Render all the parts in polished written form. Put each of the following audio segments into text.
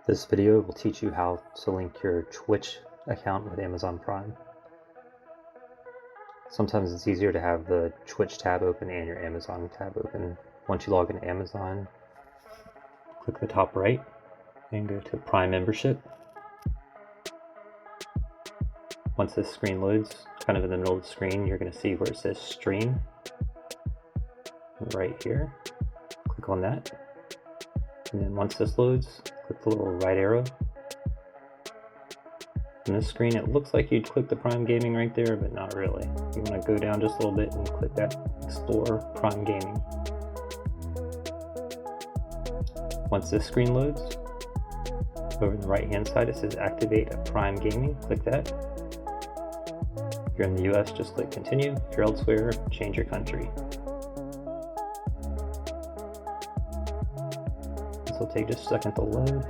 This video will teach you how to link your Twitch account with Amazon Prime. Sometimes it's easier to have the Twitch tab open and your Amazon tab open. Once you log into Amazon, click the top right and go to Prime Membership. Once this screen loads, kind of in the middle of the screen, you're going to see where it says Stream. Right here, click on that. And then once this loads, click the little right arrow. On this screen, it looks like you'd click the Prime Gaming right there, but not really. You want to go down just a little bit and click that Explore Prime Gaming. Once this screen loads, over on the right hand side it says Activate a Prime Gaming. Click that. If you're in the US, just click Continue. If you're elsewhere, change your country. This will take just a second to load.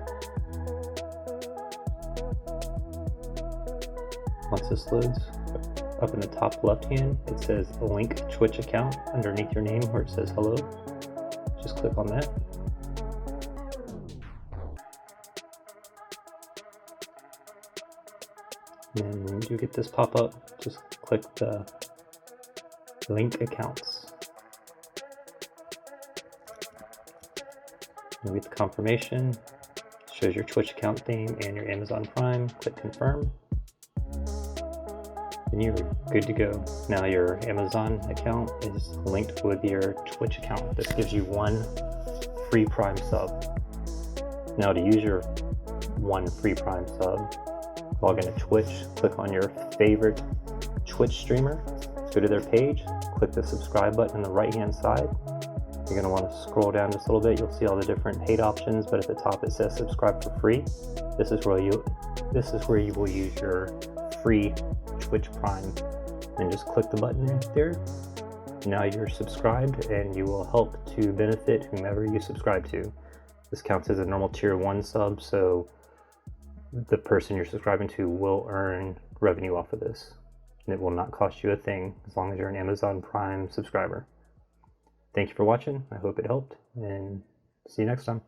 Once this loads, up in the top left hand, it says Link Twitch account underneath your name where it says hello. Just click on that. And when you get this pop up, just click the link accounts. You get the confirmation, shows your Twitch account name and your Amazon Prime. Click confirm. And you're good to go. Now your Amazon account is linked with your Twitch account. This gives you one free Prime sub. Now to use your one free Prime sub, log into Twitch, click on your favorite Twitch streamer, go to their page, click the subscribe button on the right hand side. You're going to want to scroll down just a little bit. You'll see all the different paid options, but at the top it says subscribe for free. This is where you will use your free Twitch Prime, and just click the button right there. Now you're subscribed and you will help to benefit whomever you subscribe to. This counts as a normal tier 1 sub, so the person you're subscribing to will earn revenue off of this, and it will not cost you a thing as long as you're an Amazon Prime subscriber. Thank you for watching. I hope it helped, and see you next time.